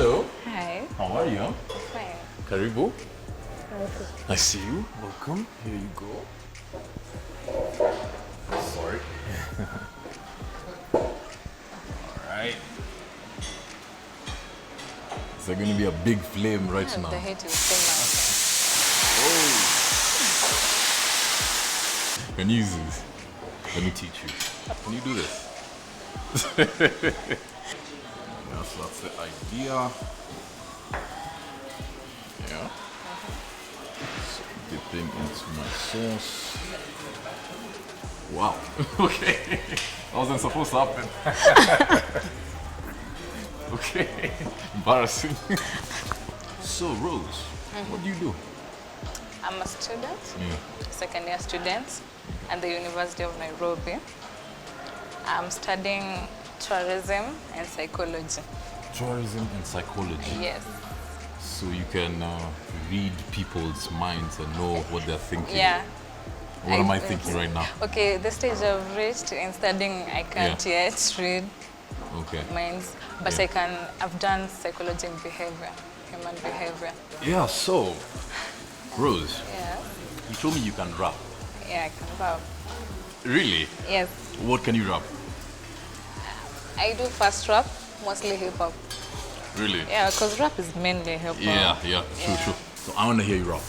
Hello. Hi. How are you? Fine. Karibu. I see you. Welcome. Here you go. Sorry. Alright. Is there going to be a big flame right now? The heat is so Oh. Can you use this? Let me teach you. Can you do this? Yes, that's the idea. Yeah. So dipping into my sauce. Wow. Okay. That wasn't supposed to happen. Okay. Embarrassing. So, Rose, what do you do? I'm a student, Yeah. second year student at the University of Nairobi. I'm studying tourism and psychology. Tourism and psychology. Yes. So you can read people's minds and know what they're thinking. Yeah. What am I thinking right now? Okay, the stage I've reached in studying, I can't yet read Okay. minds, but I've done psychology and behavior, human behavior. Yeah, so, Rose, Yeah. you told me you can rap. Yeah, I can rap. Really? Yes. What can you rap? I do fast rap, mostly hip hop. Really? Yeah, because rap is mainly hip hop. Yeah, true. So I want to hear you rap.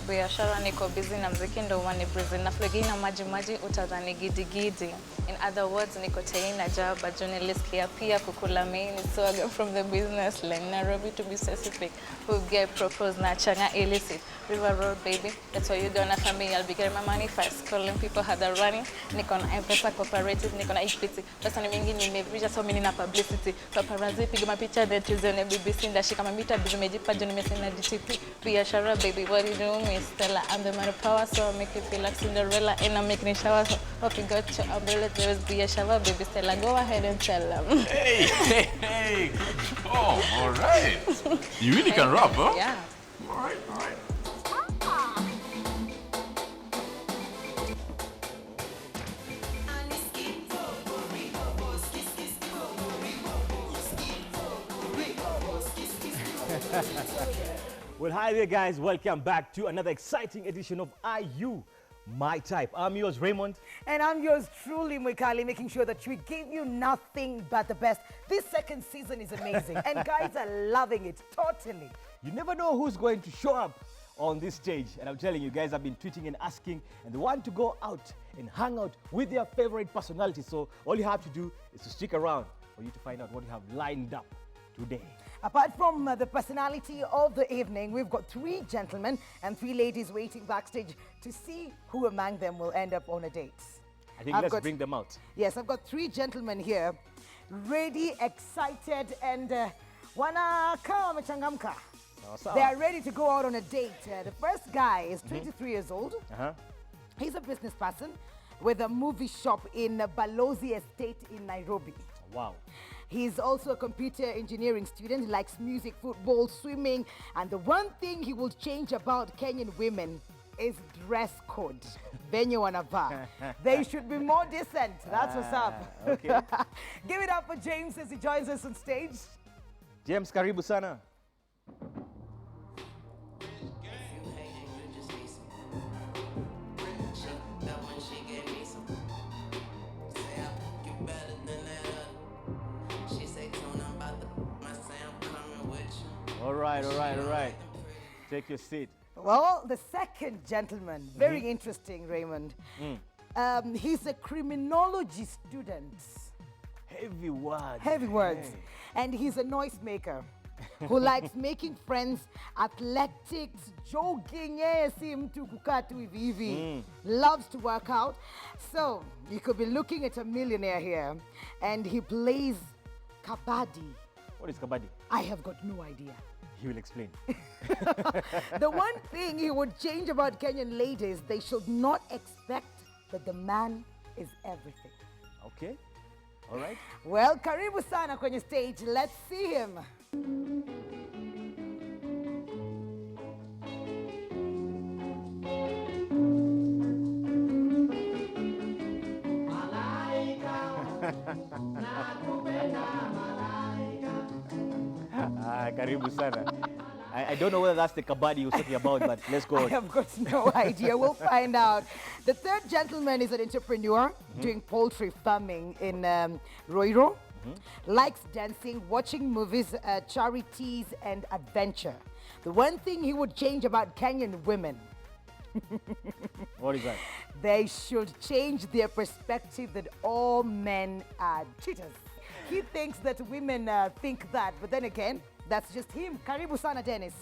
Biashara niko busy na mziki ndo wani busy na flegi na maji utadhani gidi. In other words, niko taina jaba journalist pia kukula main swaga from the business line Nairobi to be specific. Who get proposed na changa illicit. River Road baby, that's why you gonna find me. I'll be getting my money fast. Calling people had a running. Niko na M-Pesa cooperative, niko na Equity. Pesa ni mingi nimevija so mini na publicity. Paparazzi piga mapicha then tuzione BBC ndashika mamita bizu mejipa joni mesina DTP. Biashara baby, what you doing? Stella, I'm the man of power, so I'll make you feel like Cinderella, and I'm making a shower. Hope you got your umbrella, there will be a shower, baby Stella. Go ahead and tell them. Hey, good job. All right. You really can rap, huh? Yeah. All right. Well, hi there, guys. Welcome back to another exciting edition of Are You My Type? I'm yours, Raymond. And I'm yours truly, Mwikali, making sure that we give you nothing but the best. This second season is amazing, and guys are loving it totally. You never know who's going to show up on this stage. And I'm telling you, guys have been tweeting and asking, and they want to go out and hang out with their favorite personality. So all you have to do is to stick around for you to find out what you have lined up today. Apart from the personality of the evening, we've got 3 gentlemen and 3 ladies waiting backstage to see who among them will end up on a date. I think let's bring them out. Yes, I've got 3 gentlemen here, ready, excited, and wanakaa wamechangamka. They are ready to go out on a date. The first guy is 23 years old. He's a business person with a movie shop in Balozi Estate in Nairobi. Wow. He's also a computer engineering student. He likes music, football, swimming, and the one thing he will change about Kenyan women is dress code. Venye wanavaa. They should be more decent. That's what's up. Okay. Give it up for James as he joins us on stage. James, karibu sana. All right. Take your seat. Well, the second gentleman, very interesting, Raymond. He's a criminology student. Heavy words. Heavy words. Hey. And he's a noisemaker who likes making friends, athletics, jogging, si mtu kukaa tu hivi hivi. Loves to work out. So, you could be looking at a millionaire here, and he plays kabaddi. What is kabaddi? I have got no idea. He will explain. The one thing he would change about Kenyan ladies, they should not expect that the man is everything. Okay. All right. Well, karibu sana kwenye stage. Let's see him. Karibu sana. I don't know whether that's the kabaddi he was talking about, but let's go I on. have got no idea. We'll find out. The third gentleman is an entrepreneur doing poultry farming in Roiro. Likes dancing, watching movies, charities, and adventure. The one thing he would change about Kenyan women, What is that? they should change their perspective that all men are cheaters. He thinks that women think that, but then again, that's just him. Karibu sana, Dennis.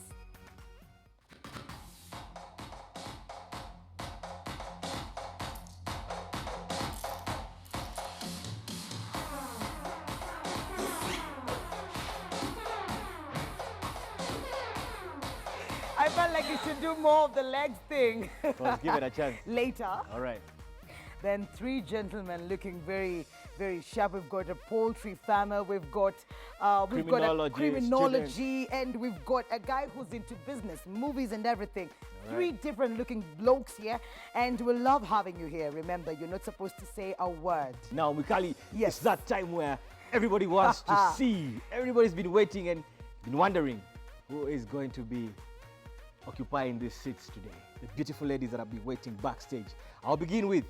I felt like you should do more of the legs thing. Let's give it a chance. Later. All right. Then three gentlemen looking very, very sharp. We've got a poultry farmer, we've got a criminology, and we've got a guy who's into business, movies and everything. Three different looking blokes here, and we love having you here. Remember, you're not supposed to say a word. Now, Mikali, Yes. it's that time where everybody wants to see. Everybody's been waiting and been wondering who is going to be occupying these seats today. The beautiful ladies that have been waiting backstage. I'll begin with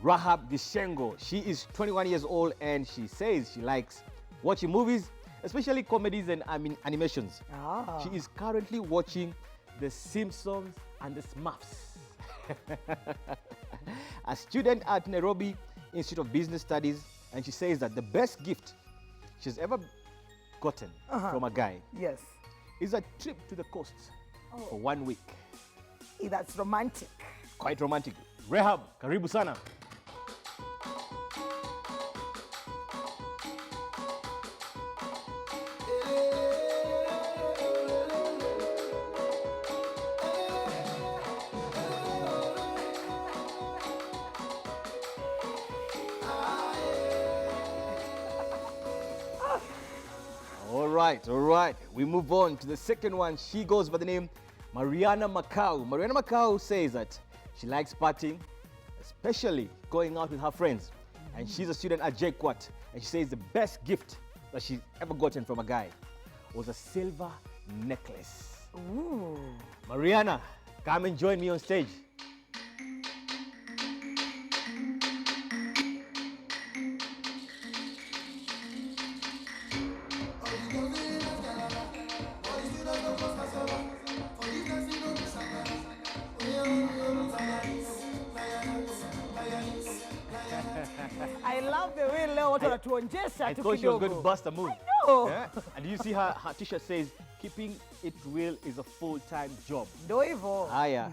Rahab Gishengo. She is 21 years old and she says she likes watching movies, especially comedies and animations. She is currently watching The Simpsons and The Smurfs. A student at Nairobi Institute of Business Studies, and she says that the best gift she's ever gotten from a guy Yes. is a trip to the coast for 1 week. That's romantic. Quite romantic. Rehab, karibu sana. All right. We move on to the second one. She goes by the name Mariana Macau. Mariana Macau says that she likes partying, especially going out with her friends. And she's a student at JKUAT. And she says the best gift that she's ever gotten from a guy was a silver necklace. Ooh. Mariana, come and join me on stage. I love the way leo watu wanatuonyesha I tu thought she was going to kidogo. bust a move. I know. Yeah? And do you see her t-shirt says, keeping it real is a full-time job. Ndio hivyo. Haya.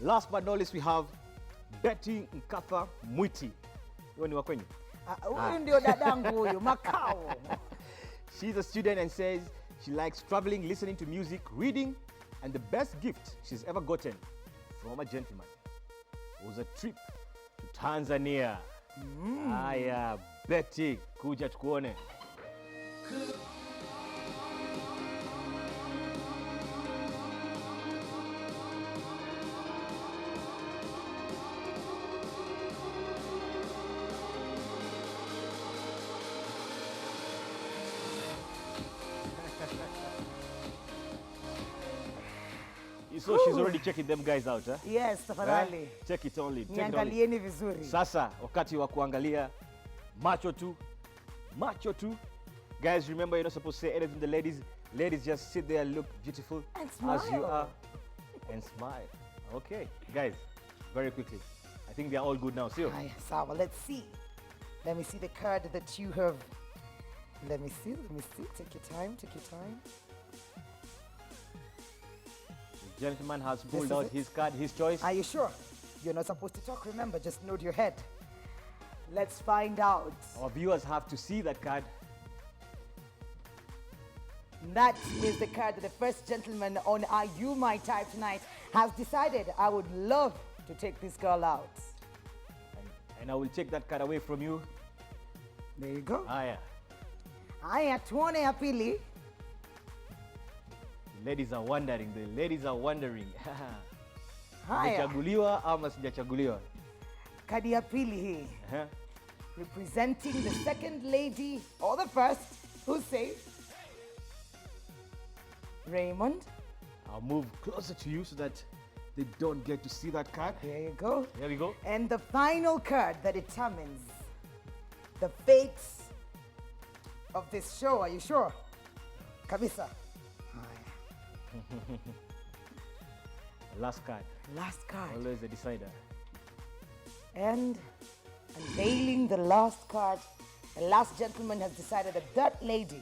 Last but not least, we have Betty Nkatha Mwiti. Huyo ni wa kwenyu? Huyu ndio dadangu huyu, Makao. She's a student and says she likes traveling, listening to music, reading, and the best gift she's ever gotten from a gentleman was a trip to Tanzania. Haya, Betty, kuja tukuone. So she's already checking them guys out, huh? Yes, tafadhali. Check it only. Check it only. Niangalieni vizuri. Sasa wakati wa kuangalia macho tu. Macho tu. Guys, remember you're not supposed to say anything to the ladies. Ladies, just sit there, look beautiful And as you smile. are and smile. Okay, guys, very quickly. I think they're all good now. See you. Haya, sawa, let's see. Let me see the card that you have. Let me see. Take your time, take your time. The gentleman has pulled is out it? his card, his choice. Are you sure? You're not supposed to talk, remember, just nod your head. Let's find out. Our viewers have to see that card. That is the card that the first gentleman on Are You My Type tonight has decided I would love to take this girl out. And I will take that card away from you. There you go. Haya. Haya, tuone ya pili. The ladies are wondering. The ladies are wondering. Haya, Nimechaguliwa ama sijachaguliwa? kadi ya pili hii. Uh-huh. Representing the second lady, or the first, who says, Raymond. I'll move closer to you so that they don't get to see that card. There you go. There we go. And the final card that determines the fates of this show. Are you sure? Kabisa. Last card. Last card. Always the decider. And unveiling the last card, the last gentleman has decided that that lady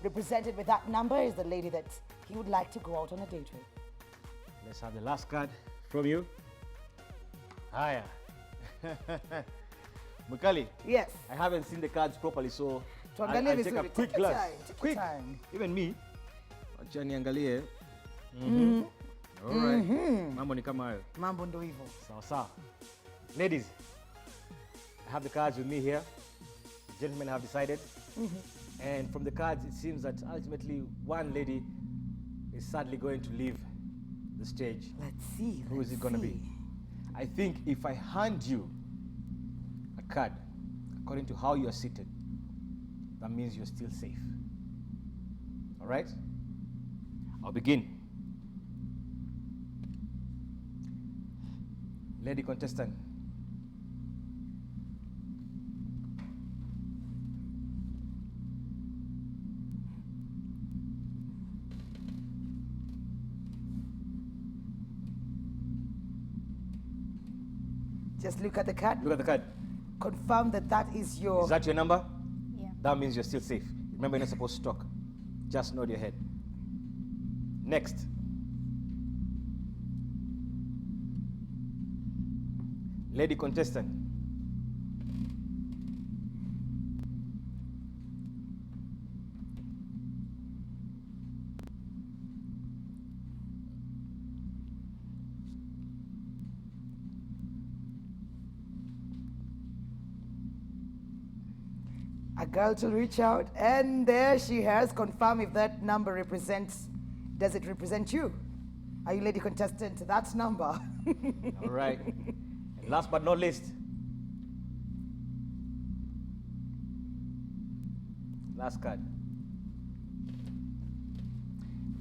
represented with that number is the lady that he would like to go out on a date with. Let's have the last card from you. Hiya. Mukali, Yes. I haven't seen the cards properly, so Tuangalie I'll take a vizuri. quick Take your glance. time, take your Quick. time. Even me. Acha niangalie. All right. Mambo ni kama hayo. Mambo ndo hivyo. Sawa sawa. Ladies, I have the cards with me here. The gentlemen have decided. And from the cards, it seems that ultimately one lady is sadly going to leave the stage. Let's see. Who is it going to be? I think if I hand you a card, according to how you are seated, that means you're still safe. All right? I'll begin. Lady contestant. Just look at the card. Look at the card. Confirm that that is your... Is that your number? Yeah. That means you're still safe. Remember, you're not supposed to talk. Just nod your head. Next. Lady contestant. A girl to reach out, and there she has. Confirm if that number represents, does it represent you? Are you lady contestant? That's number. All right. And last but not least. Last card.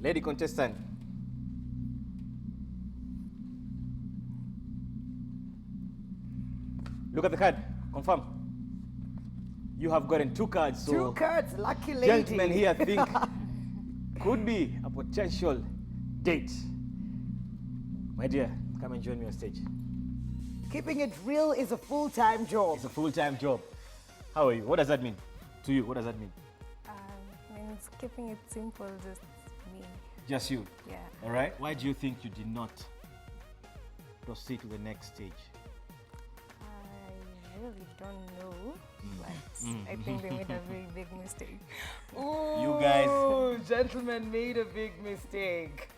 Lady contestant. Look at the card. Confirm. You have gotten two cards. So Two cards, lucky lady. gentlemen here think could be a potential date. My dear, come and join me on stage. Keeping it real is a full-time job. It's a full-time job. How are you? What does that mean to you? What does that mean? Means keeping it simple, just me. Just you. Yeah. All right. Why do you think you did not proceed to the next stage? I really don't know, but I think they made a very big mistake. You guys. Oh, gentlemen made a big mistake.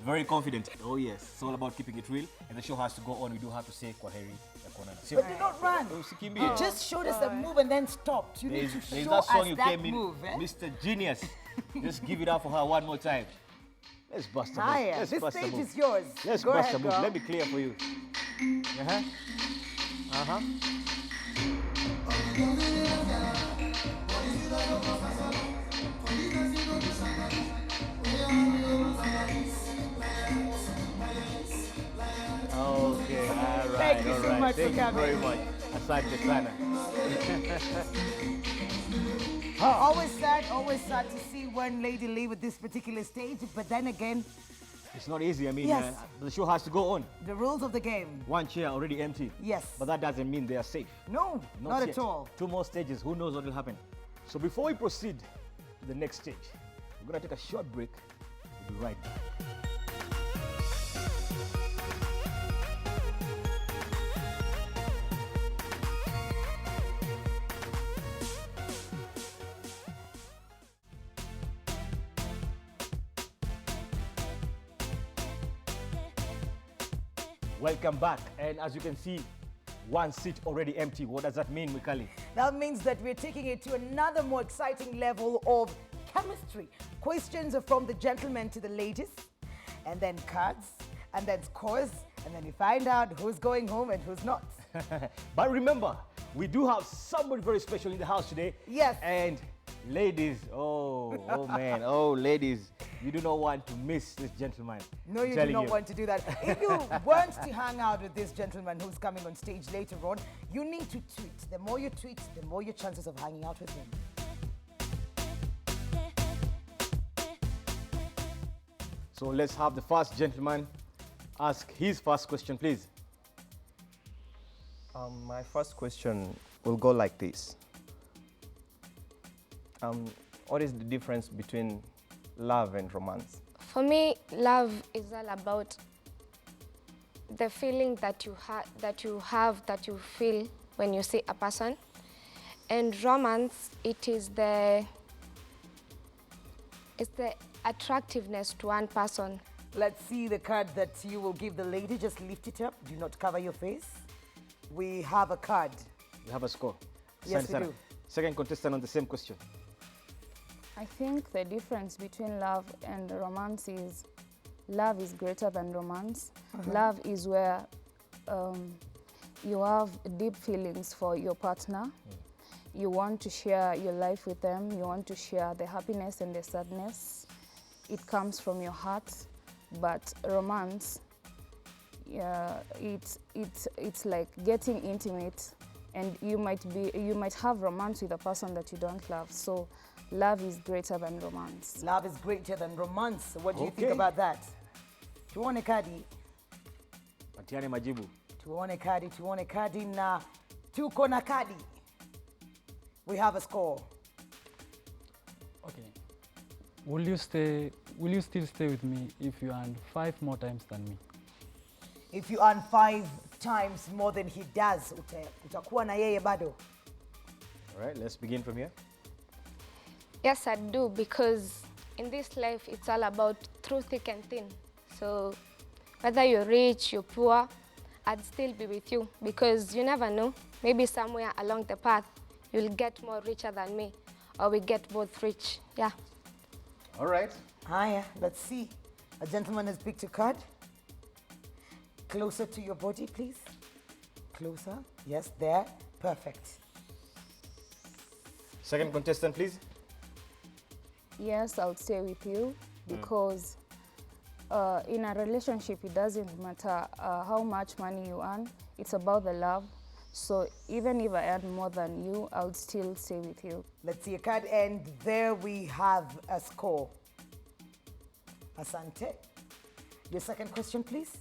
Very confident. Oh yes. It's all about keeping it real. And the show has to go on. We do have to say kwaheri ya kuonana. Sio? But do not run. Usikimbie. You just showed us a move and then stopped. You need to There's show that us song you that came in, move. Eh? Mr. Genius. Just give it up for her one more time. Let's bust a move. Hiya, Let's this bust a stage move. is yours. Let's Go bust ahead, a move. girl. Let me clear for you. Uh-huh. Uh-huh. Okay, all right. Thank you all so right. much for Thank you coming. very much. Asante sana. Always sad to see one lady leave at this particular stage, but then again, It's not easy. I mean, Yes. the show has to go on. the rules of the game. One chair already empty. Yes. But that doesn't mean they are safe. No, not yet. at all. Two more stages. Who knows what will happen? So before we proceed to the next stage, we're going to take a short break. We'll be right back. Welcome back. And as you can see, one seat already empty. What does that mean, Mikali? That means that we're taking it to another more exciting level of chemistry. Questions are from the gentlemen to the ladies, and then cards, and then scores, and then we find out who's going home and who's not. But remember, we do have somebody very special in the house today. Yes. And Ladies, oh man, oh ladies, you do not want to miss this gentleman. No, you do not want to do that. If you want to hang out with this gentleman who's coming on stage later on, you need to tweet. The more you tweet, the more your chances of hanging out with him. So let's have the first gentleman ask his first question, please. My first question will go like this. What is the difference between love and romance? For me, love is all about the feeling that you feel when you see a person. And romance, it's the attractiveness to one person. Let's see the card that you will give the lady. Just lift it up. Do not cover your face. We have a card. We have a score. Yes, we do. Second contestant on the same question. I think the difference between love and romance is love is greater than romance. Love is where you have deep feelings for your partner. You want to share your life with them. You want to share the happiness and the sadness. It comes from your heart. But romance, it's like getting intimate, and you might have romance with a person that you don't love. So love is greater than romance. Love is greater than romance. What do you think about that? Tuone kadi. Patiane majibu. Tuone kadi na tuko na kadi. We have a score. Okay. Will you still stay with me if you earn 5 more times than me? If you earn 5 times more than he does, utakuwa na yeye bado. All right, let's begin from here. Yes, I do, because in this life, it's all about through thick and thin. So whether you're rich, you're poor, I'd still be with you, because you never know. Maybe somewhere along the path, you'll get more richer than me, or we get both rich. Yeah. All right. Hiya, let's see. A gentleman has picked a card. Closer to your body, please. Closer. Yes, there. Perfect. Second contestant, please. Yes, I'll stay with you because in a relationship, it doesn't matter how much money you earn. It's about the love. So even if I earn more than you, I'll still stay with you. Let's see a card, and there we have a score. Asante. Your second question, please.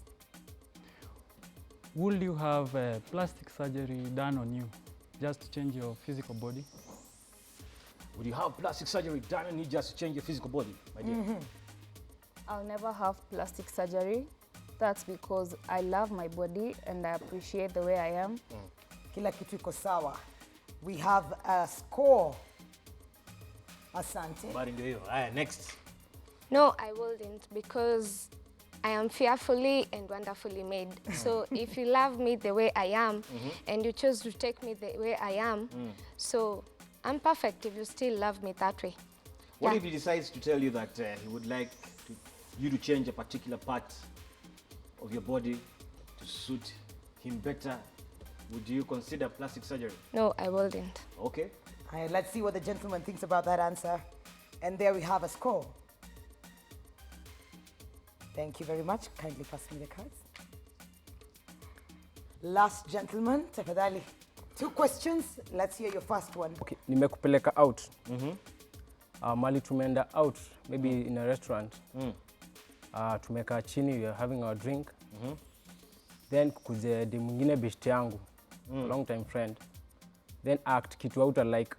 Will you have plastic surgery done on you just to change your physical body? Would you have plastic surgery done on you just to change your physical body, my dear? I'll never have plastic surgery. That's because I love my body and I appreciate the way I am. Kila kitu iko sawa. We have a score. Asante. Bari ndio hiyo. Haya, next. No, I wouldn't, because I am fearfully and wonderfully made. So if you love me the way I am, and you choose to take me the way I am, so I'm perfect if you still love me that way. What if he decides to tell you that he would like you to change a particular part of your body to suit him better? Would you consider plastic surgery? No, I wouldn't. Okay. Let's see what the gentleman thinks about that answer. And there we have a score. Thank you very much. Kindly pass me the cards. Last gentleman, tafadhali. 2 questions. Let's hear your first one. Okay, nimekupeleka out. Mali tumeenda out, maybe in a restaurant. Tumekaa chini, we are having our drink. Then kukuje de mwingine best yangu, a long time friend. Then act kitu out like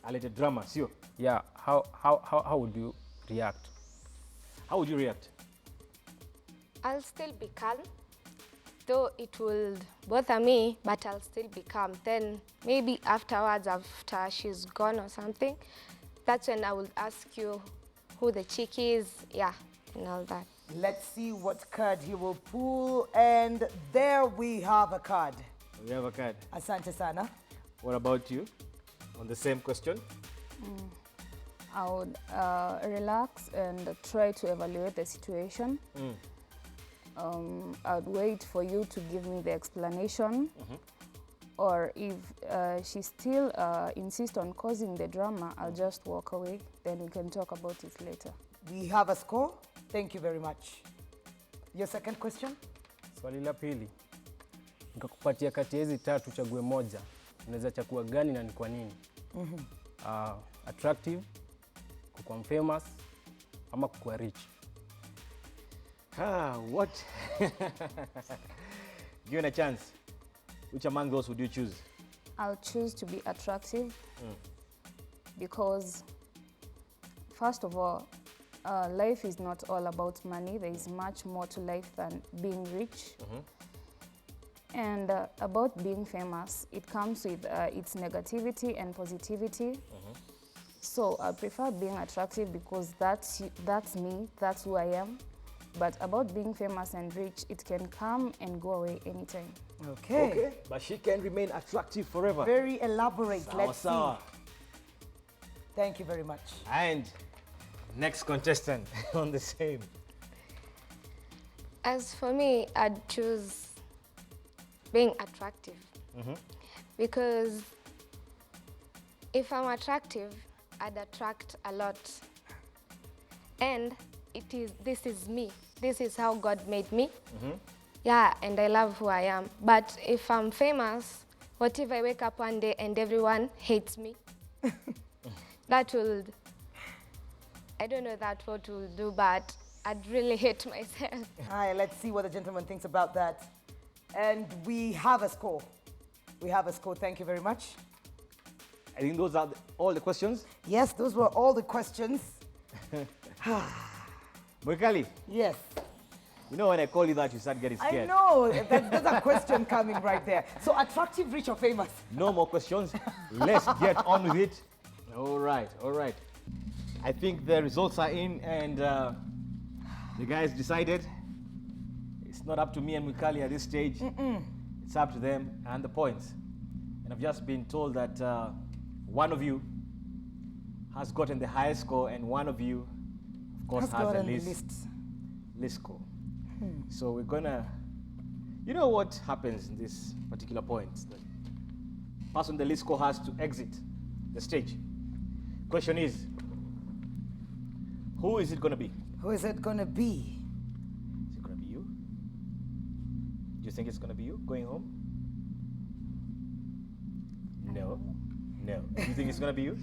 A little drama, sio? yeah, how would you react? How would you react? I'll still be calm, though it will bother me, but I'll still be calm. Then maybe afterwards, after she's gone or something, that's when I will ask you who the chick is, yeah, and all that. Let's see what card he will pull. And there we have a card. We have a card. Asante sana. What about you? On the same question? I would relax and try to evaluate the situation. I'd wait for you to give me the explanation. or if she still insists on causing the drama, I'll just walk away. Then we can talk about it later. We have a score. Thank you very much. Your second question? Swali la pili, nikakupatia kati ya hizi tatu chague moja, unaweza chagua gani na ni kwa nini? Attractive, kukuwa famous, ama kukuwa rich? What? Given a chance, which among those would you choose? I'll choose to be attractive because, first of all, life is not all about money. There is much more to life than being rich. And about being famous, it comes with its negativity and positivity. So I prefer being attractive because that's me, that's who I am. But about being famous and rich, it can come and go away anytime. Okay. But she can remain attractive forever. Very elaborate. Sawa, Let's sawa. see. Thank you very much. And next contestant on the same. As for me, I'd choose being attractive. Because if I'm attractive, I'd attract a lot. And this is me. This is how God made me. Yeah, and I love who I am. But if I'm famous, what if I wake up one day and everyone hates me? That will, I don't know that what will do, but I'd really hate myself. All right, let's see what the gentleman thinks about that. And we have a score. We have a score. Thank you very much. I think those are all the questions. Yes, those were all the questions. Mwikali, Yes. you know when I call you that, you start getting I scared. know. There's a question coming right there. So attractive, rich, or famous? No more questions. Let's get on with it. All right, all right. I think the results are in, and the guys decided. It's not up to me and Mwikali at this stage. It's up to them and the points. And I've just been told that one of you has gotten the highest score, and one of you, of course, has the least score. So we're gonna, you know what happens in this particular point? The person the least score has to exit the stage. Question is, who is it gonna be? Who is it going to be? Is it gonna be you? Do you think it's gonna be you going home? No. No. Do you think it's gonna be you?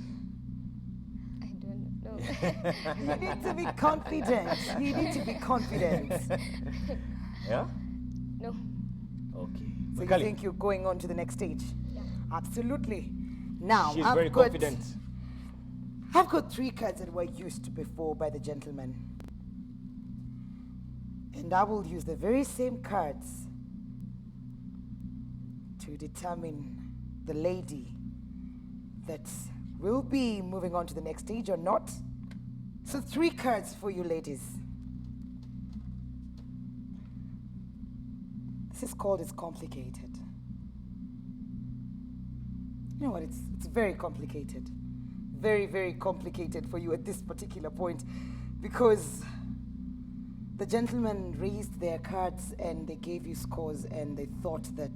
I don't know. You need to be confident. You need to be confident. Yeah? No. Okay. So you Mwikali, think you're going on to the next stage? Yeah. Absolutely. Now, she's very confident. I've got 3 cards that were used before by the gentleman. And I will use the very same cards to determine the lady that will be moving on to the next stage or not. So 3 cards for you ladies. This is called It's Complicated. You know what, it's very complicated. Very, very complicated for you at this particular point, because the gentlemen raised their cards and they gave you scores, and they thought that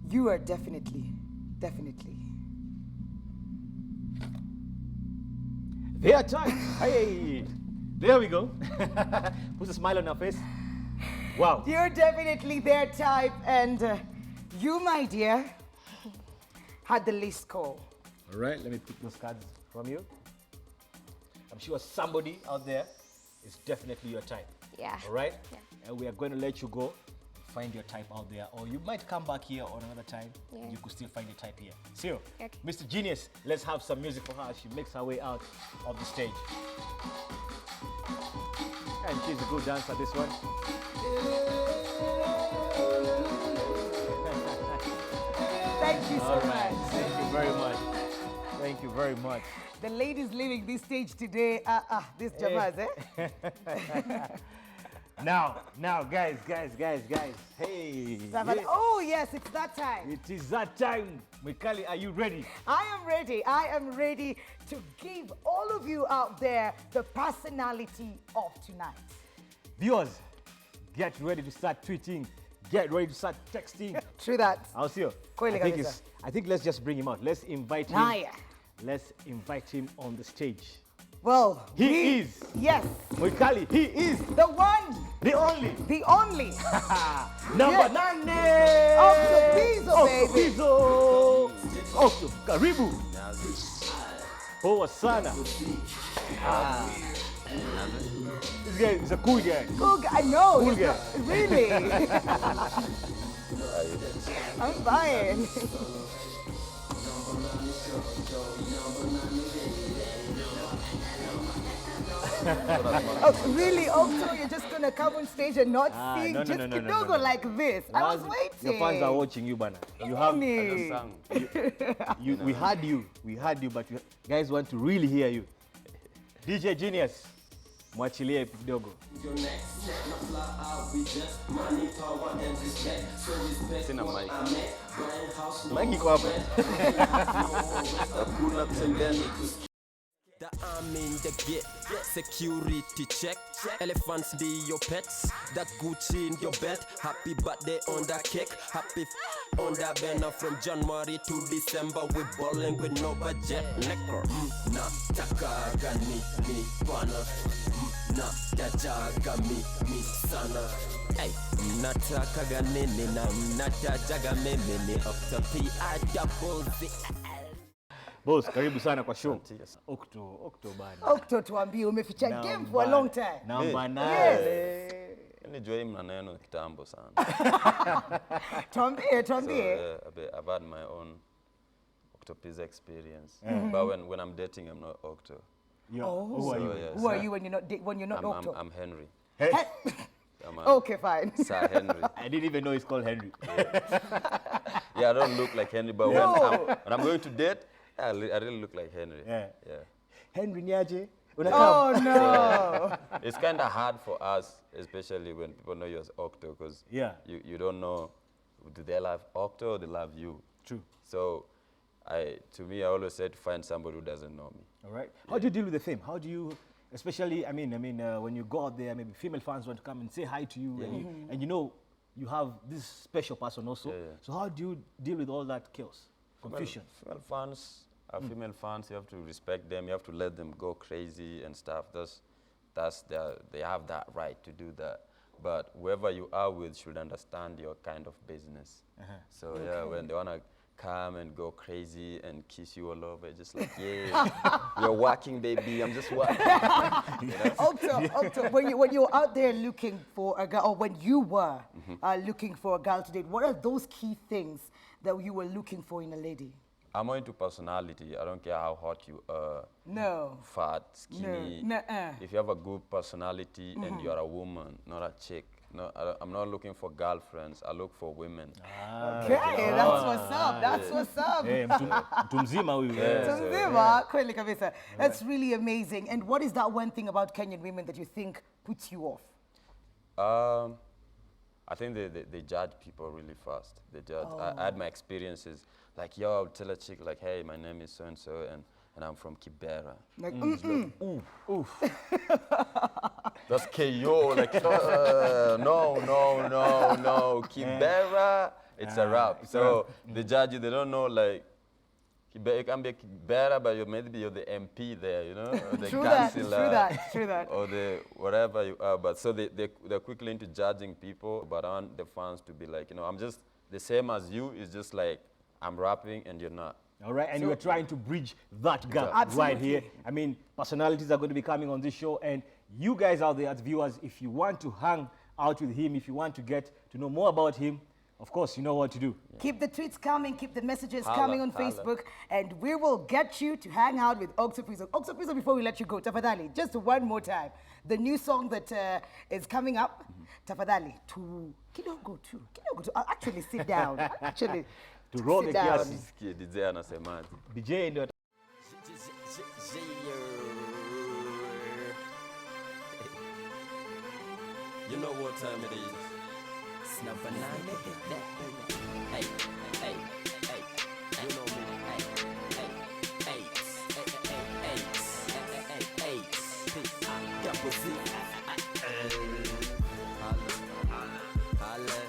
you are definitely Their time. Hey, there we go. Puts a smile on her face. Wow. you're definitely their type, and you, my dear, had the least score. All right, let me pick those cards from you. I'm sure somebody out there is definitely your type. Yeah. All right? Yeah. And we are going to let you go find your type out there, or you might come back here on another time. Yeah. You could still find your type here. See you. Okay. Mr. Genius, let's have some music for her as she makes her way out of the stage. And she's a good dancer, this one. Thank you so All right. much. Thank you very much. Thank you very much. The ladies leaving this stage today, this Jamaz, eh? Now, guys. Hey. yeah. Oh, yes, it's that time. It is that time. Mwikali, are you ready? I am ready to give all of you out there the personality of tonight. Viewers, get ready to start tweeting get ready to start texting. True that. I'll see you. Kweli kabisa. I think let's just bring him out. Let's invite him. Haya. Let's invite him on the stage. Well, He is. Yes. Mwikali, he is The one. the only. The only. Number Yes. 9. Octopizo, baby. Octopizo. Octo, karibu. Poa sana. This guy is a cool guy. Cool guy. I know. Cool it's guy. not- Really? I'm fine. Oh, really, Octo? You're just gonna come on stage and not sing no, no, just no, no, no, kidogo no, no. like this? I was waiting. Your fans are watching you, bana. You have. Nini? We had you, but you guys want to really hear you. DJ Genius, mwachilie kidogo. Sina mic. Mic iko hapa. Pull up and then The arm in the gate, security check. Elephants be your pets. That Gucci in your bed. Happy birthday on the cake. Happy on the banner from January to December. We ballin' with no budget. Necker. Na taka gani ni bana. Na dajaga mi sana. Hey, nataka gani ni na natajaga mimi Octopi I double Z. Boss, karibu sana kwa show. Octo bana. Octo, tuambie, umeficha game for a long time. Number 9. Yes. nijua hii maneno kitambo sana. Tuambie. So, I've had my own Octopiza experience. But when I'm dating, I'm not Octo. Who are you? Yes, Who are you when you're not Octo? I'm Henry. I'm Okay, fine. Sir Henry. I didn't even know it's called Henry. Yeah, I don't look like Henry, but when I'm going to date, I really look like Henry. Yeah. Yeah. Henry Niaje? Oh, no. It's kind of hard for us, especially when people know you as Octo, because you don't know, do they love Octo or they love you? True. So, to me, I always say to find somebody who doesn't know me. All right. How do you deal with the fame? How do you, especially, when you go out there, maybe female fans want to come and say hi to you, and you know you have this special person also. So how do you deal with all that chaos, confusion? Female fans are female fans. You have to respect them. You have to let them go crazy and stuff. They have that right to do that. But whoever you are with should understand your kind of business. So yeah, when they wanna come and go crazy and kiss you all over, just like, yeah, you're working, baby. I'm just working. Octo, when you're out there looking for a girl, or when you were looking for a girl to date, what are those key things that you were looking for in a lady? I'm more into personality. I don't care how hot you are. No. Fat, skinny. No. If you have a good personality and you're a woman, not a chick. No, I'm not looking for girlfriends. I look for women. Okay, that's what's up. That's what's up. Mtu mzima huyu. Mzima, kweli kabisa. That's really amazing. And what is that one thing about Kenyan women that you think puts you off? I think they judge people really fast. They judge. I had my experiences. Like, yo, I'll tell a chick, like, hey, my name is so-and-so, and I'm from Kibera. Like, That's KO, like, no, Kibera, it's a rap. So they judge you, they don't know, like, you can be a Kibera, but maybe you're the MP there, you know? Or the councillor. True that. Or the whatever you are. But so they're quickly into judging people, but I want the fans to be like, you know, I'm just the same as you, it's just like, I'm rapping and you're not. All right, and we're trying to bridge that gap right here. I mean, personalities are going to be coming on this show, and you guys out there as viewers, if you want to hang out with him, if you want to get to know more about him, of course, you know what to do. Keep the tweets coming, keep the messages coming on Facebook, and we will get you to hang out with Octopiza. Octopiza, before we let you go, Tafadhali, just one more time. The new song that is coming up, Tafadhali, kidogo tu. Actually, sit down. Actually, Turoge kiasi. DJ anasemaje? DJ ndio You know what time it is. It's number 9. Hey. You know me. Hey. Double Z. Holla.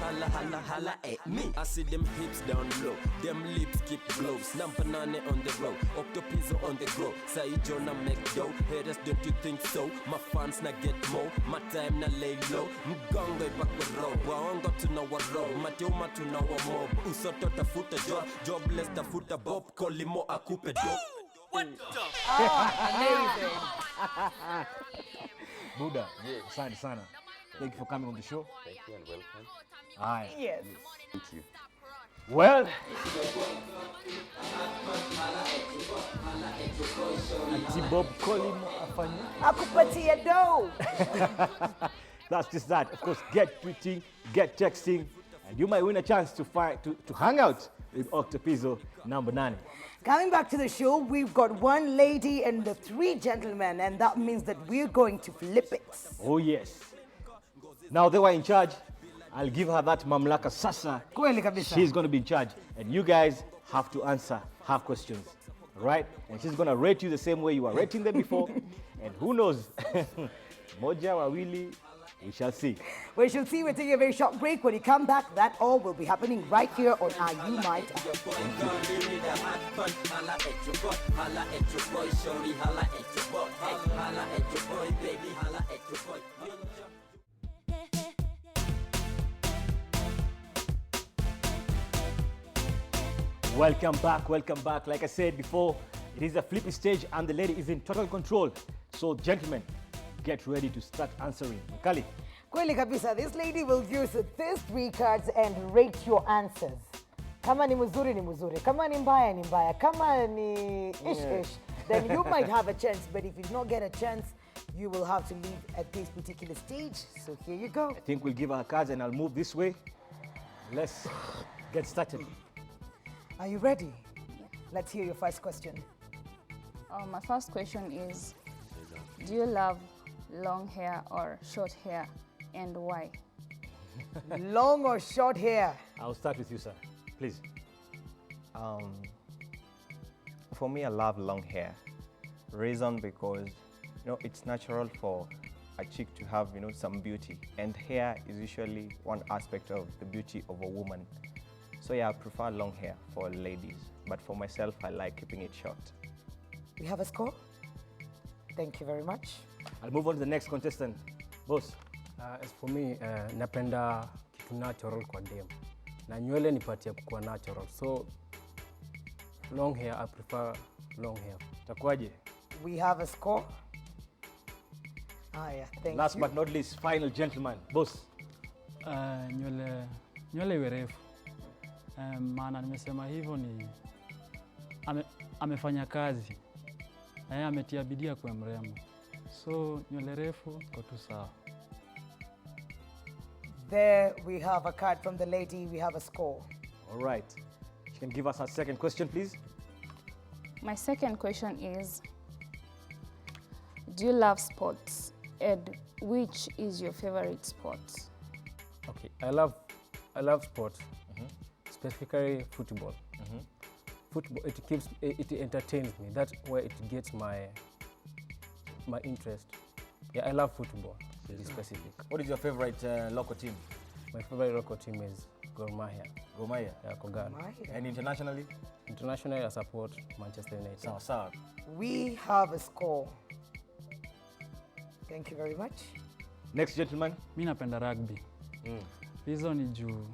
holla, holla, holla at me. I see them hips down low, them lips keep glow. Snap banana on the road, octopizzo on the grow. Say Jonah make dough, haters don't you think so? My fans na get more, my time na lay low. Mgongo ipakwe row, waongo tunawarow. Mateuma tunawamob, usoto tafuta job. Jobless tafuta bob, kolimo akupe dope. What the? Amazing. Buddha, asante sana. Thank you for coming on the show. Thank you and welcome. Aye. Yes. Thank you. Well, Ati Bob Colin afanye. Akupatia do. That's just that. Of course, get tweeting, get texting, and you might win a chance to hang out with Octopizzo number 9. Coming back to the show, we've got one lady and the 3 gentlemen, and that means that we're going to flip it. Oh yes. Now they were in charge. I'll give her that mamlaka sasa. Kweli kabisa. She's going to be in charge, and you guys have to answer half questions, right? And she's going to rate you the same way you were rating them before. And who knows? Moja wawili, we shall see. We shall see. We're taking a very short break. When you come back, that all will be happening right here on Are You My Dad? Welcome back, welcome back. Like I said before, it is a flippy stage and the lady is in total control. So gentlemen, get ready to start answering. Kali. Kweli kabisa. This lady will use these 3 cards and rate your answers. Kama ni mzuri ni mzuri. Kama ni mbaya ni mbaya. Kama ni ish. Then you might have a chance. But if you do not get a chance, you will have to leave at this particular stage. So here you go. I think we'll give her cards and I'll move this way. Let's get started. Are you ready? Let's hear your first question. My first question is, do you love long hair or short hair, and why? Long or short hair? I'll start with you, sir. Please. For me, I love long hair. Reason because, it's natural for a chick to have, some beauty. And hair is usually one aspect of the beauty of a woman. So yeah, I prefer long hair for ladies. But for myself, I like keeping it short. We have a score? Thank you very much. I'll move on to the next contestant. Boss. As for me, napenda kitu natural kwa dem. Na nywele nipatia kuwa natural. So long hair, I prefer long hair. Takwaje? We have a score. Yeah, thank Last you. but not least, final gentleman. Boss. Nywele iwe refu. Maana nimesema hivyo ni amefanya kazi. Ametia bidii kwa mrembo. So nywele refu iko tu sawa. There we have a card from the lady. We have a score. All right. She can give us her second question, please. My second question is, do you love sports, and which is your favorite sport? Okay, I love sports, specifically football. Football, it entertains me. That's where it gets my interest. Yeah, I love football, to be specific. What is your favorite local team? My favorite local team is Gor Mahia. Gor Mahia? Yeah, Kogan. And internationally? Internationally, I support Manchester United. Sawa. We have a score. Thank you very much. Next gentleman. Mimi napenda rugby. Reason ni juu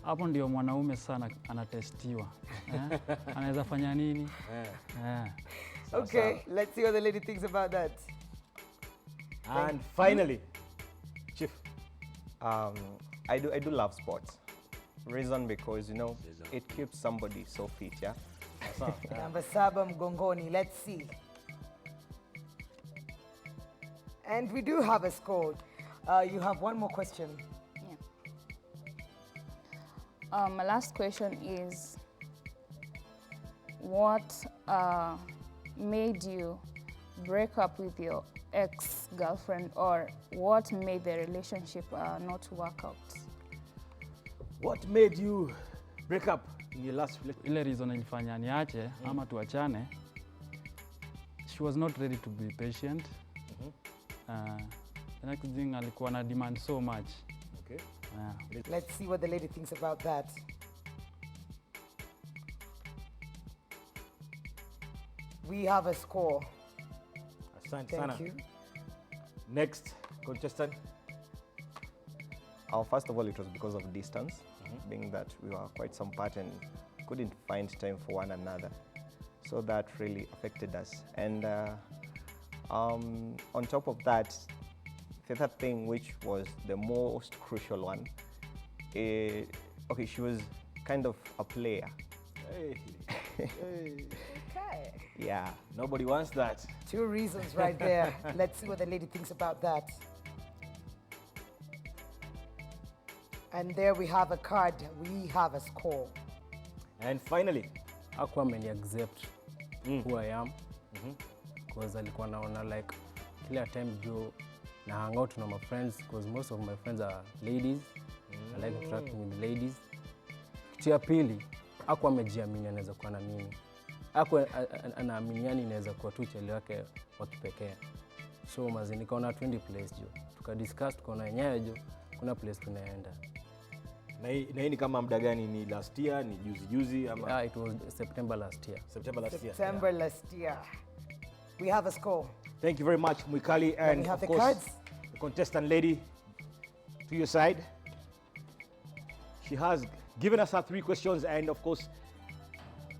hapo ndio mwanaume sana anatestiwa. Anaweza fanya nini? Okay, let's see what the lady thinks about that. And finally, Chief. I do love sports. Reason because, it keeps somebody so fit, yeah? Number 7, mgongoni. Let's see. And we do have a score. You have one more question. Yeah. My last question is, what made you break up with your ex-girlfriend, or what made the relationship not work out? What made you break up in your last relationship? Ile reason ilifanya niache ama tuachane, she was not ready to be patient. The next thing alikuwa na demand so much. Okay. Yeah. Let's see what the lady thinks about that. We have a score. Asante Thank sana. you. Next contestant. First of all, it was because of distance, being that we were quite some part and couldn't find time for one another. So that really affected us. And on top of that, the other thing, which was the most crucial one, okay, she was kind of a player. Hey. Hey. Okay. Yeah. Nobody wants that. 2 reasons right there. Let's see what the lady thinks about that. And there we have a card. We have a score. And finally, Hakuwa ameni accept who I am because alikuwa naona like kila time juu na hang out na my friends because most of my friends are ladies. I like interacting with ladies. Kitu ya pili, hakuwa amejiamini anaweza kuwa na mimi. Hakuwa anaaminiani inaweza kuwa tu chali wake wa kipekee. So mazi nikaona 20 place juu. Tukadiscuss tukaona yenyewe juu kuna place tunaenda. na hii ni kama muda gani? Ni last year, ni juzi ama? Yeah, it was September last year. September last year. September last year. We have a score. Thank you very much, Mwikali, and we have of the course, cards. the contestant lady to your side. She has given us her 3 questions, and of course,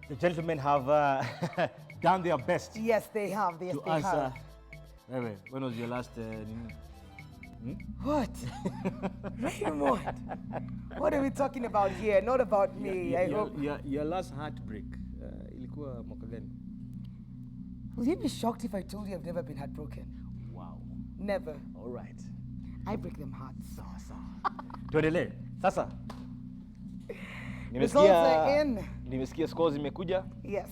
the gentlemen have done their best Yes, they have. Yes, to they answer. have. Wait, when was your last? What? Raymond, what are we talking about here? Not about me. I hope. Your last heartbreak ilikuwa mwaka gani? Will you be shocked if I told you I've never been heartbroken? Wow. Never. All right. I break them hearts. Sawa. Tuendelee. Sasa. Results are in. Nimesikia scores zimekuja. Yes.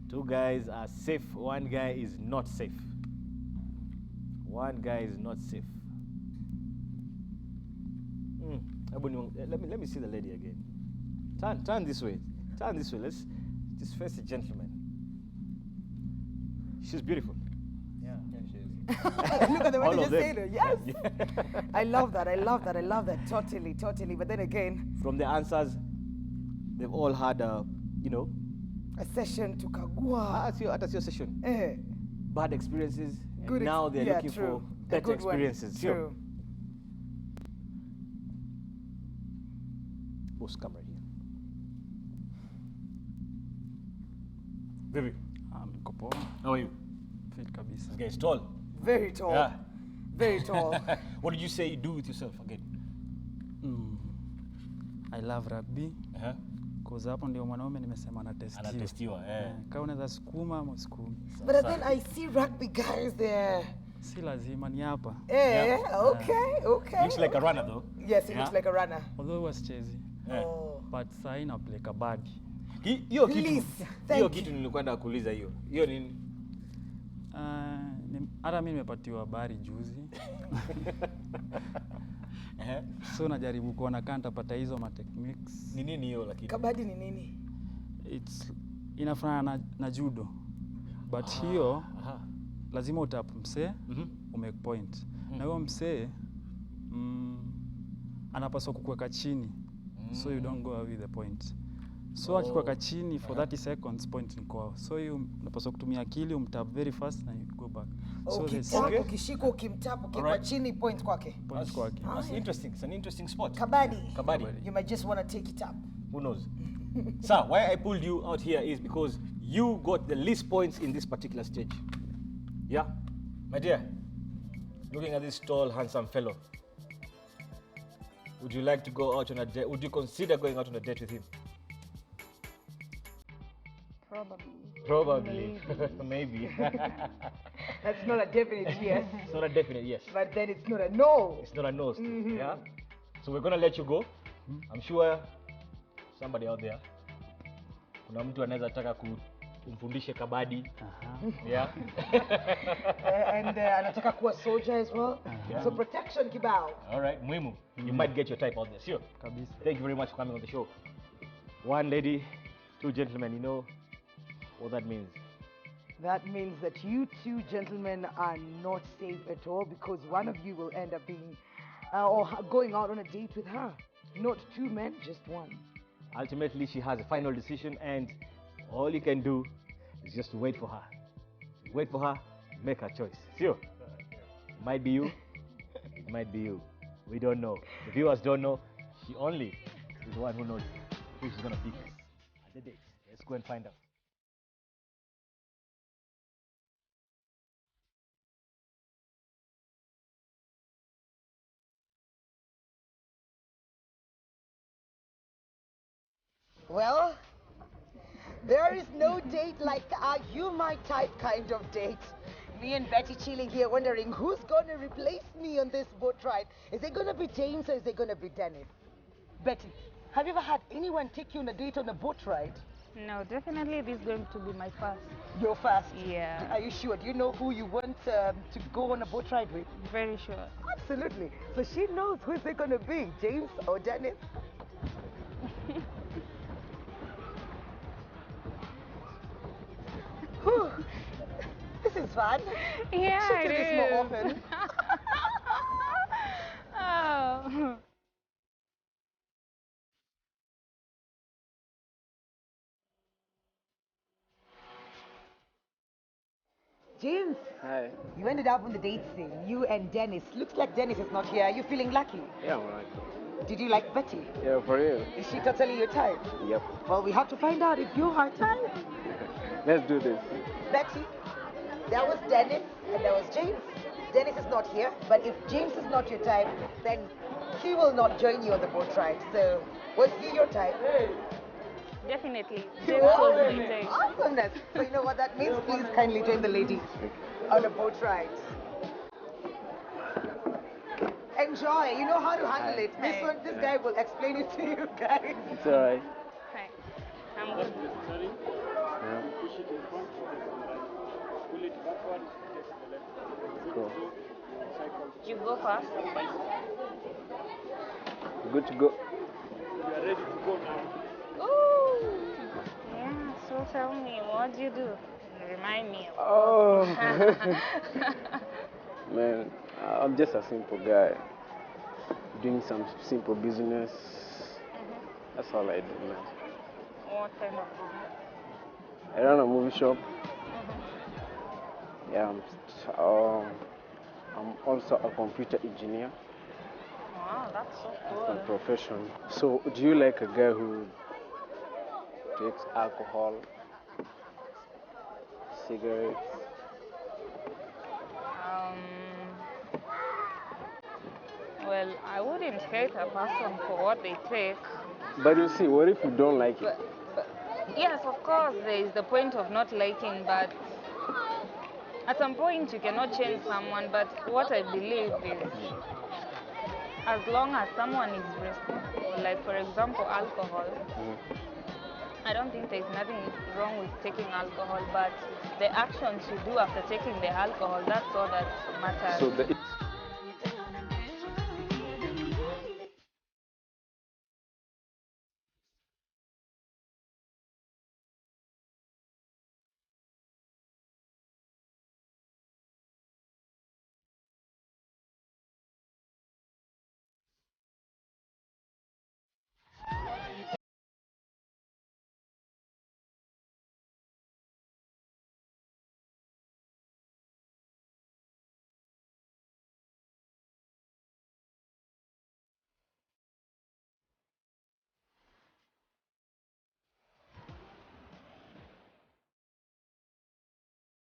2 guys are safe, 1 guy is not safe. 1 guy is not safe. Let me see the lady again. Turn this way. Turn this way. Let's just face the gentleman. She's beautiful. Yeah, she is. Look at the way All they of just say them. it. Yes. I love that. I love that. I love that. Totally, totally. But then again, From the answers, they've all had a session to Kagua. hata sio session. Eh. Bad experiences. And Good now they're yeah, looking true. for A better good one. experiences. Sio? True. Boss, come right here. Baby, Niko poa, how are you? fit kabisa. This guy is tall. Very tall. Yeah. Very tall. What did you say you do with yourself again? I love rugby Uh-huh. cause hapo ndio mwanaume nimesema anatestiwa. Anatestiwa, Kama unaweza sukuma ama usukumi. But then I see rugby guys there. Si lazima ni hapa. Eh, okay, okay. Looks like a runner though. Yes, he Yeah. looks like a runner. Although huwa sichezi. Yeah. Oh. But saa hii naplay kabadi. Hiyo kitu, Please, thank hiyo you. kitu nilikwenda kuuliza hiyo. Hiyo nini? Hata mimi nimepatiwa habari juzi. Eh? So najaribu kuona kama nitapata hizo ma techniques. Ni nini hiyo lakini? Kabadi ni nini? It's inafanana na judo. But hiyo lazima utap msee umake point. Na huyo msee anapaswa kukuweka chini. So you don't go away with the point. So akikuweka chini for 30 seconds point ni kwao. So you unapaswa kutumia akili umtap very fast and you go back. So there's Ukitap, ukishika, ukimtap, ukiweka Alright. chini, point kwake. point kwake. That's interesting. It's an interesting sport. Kabadi. Kabadi. You might just want to take it up. Who knows? Sir, why I pulled you out here is because you got the least points in this particular stage. Yeah? My dear, looking at this tall, handsome fellow, would you like to go out on a date? Would you consider going out on a date with him? Probably. Maybe. That's not a definite yes, It's not a definite yes. but then it's not a no. It's not a no still. Yeah? So we're going to let you go. I'm sure somebody out there, kuna mtu anaweza taka kumfundishe kabadi. Yeah. And anataka kuwa soldier as well. So protection kibao. All right, muhimu. You might get your type out there. Sure. Kabisa. Thank you very much for coming on the show. 1 lady, 2 gentlemen. You know what that means. That means that you 2 gentlemen are not safe at all because one of you will end up being or going out on a date with her. Not two men, just one. Ultimately, she has a final decision, and all you can do is just to wait for her. Wait for her, make her choice. Sure. It might be you, it might be you. We don't know. The viewers don't know. She only is the one who knows who she's gonna pick at the date. Let's go and find out. Well, there is no date like a you my type kind of date. Me and Betty chilling here wondering who's going to replace me on this boat ride. Is it going to be James or is it going to be Dennis? Betty, have you ever had anyone take you on a date on a boat ride? No, definitely this is going to be my first. Your first? Yeah. Are you sure? Do you know who you want to go on a boat ride with? Very sure. Absolutely. So she knows who's it going to be, James or Dennis? Whew. This is fun. Yeah, Should do it this is. more often. Oh. James, Hi. you ended up on the date scene, you and Dennis. Looks like Dennis is not here. Are you feeling lucky? Yeah, I'm right. Did you like Betty? Yeah, for real. Is she totally your type? Yep. Well, we have to find out if you're her type. Let's do this. Betty, there was Dennis and there was James. Dennis is not here, but if James is not your type, then he will not join you on the boat ride. So, was he your type? Definitely. James was the type. Awesomeness. So you know what that means? Please kindly join the lady on a boat ride. Enjoy. You know how to handle it. This guy will explain it to you guys. It's alright. Hi. I'm good. Cool. You go first. Good to go. Ooh. Yeah, so tell me, what do you do? Remind me. Oh. Man, I'm just a simple guy. Doing some simple business. That's all I do, man. What kind of business? I run a movie shop. Yeah, I'm also a computer engineer. Wow, that's so That's my cool. profession. So, do you like a guy who takes alcohol, cigarettes? Well, I wouldn't hate a person for what they take. But you see, what if you don't like it? But yes, of course, there is the point of not liking, but at some point you cannot change someone. But what I believe is, as long as someone is responsible, like for example, alcohol, I don't think there's nothing wrong with taking alcohol, but the actions you do after taking the alcohol, that's all that matters. So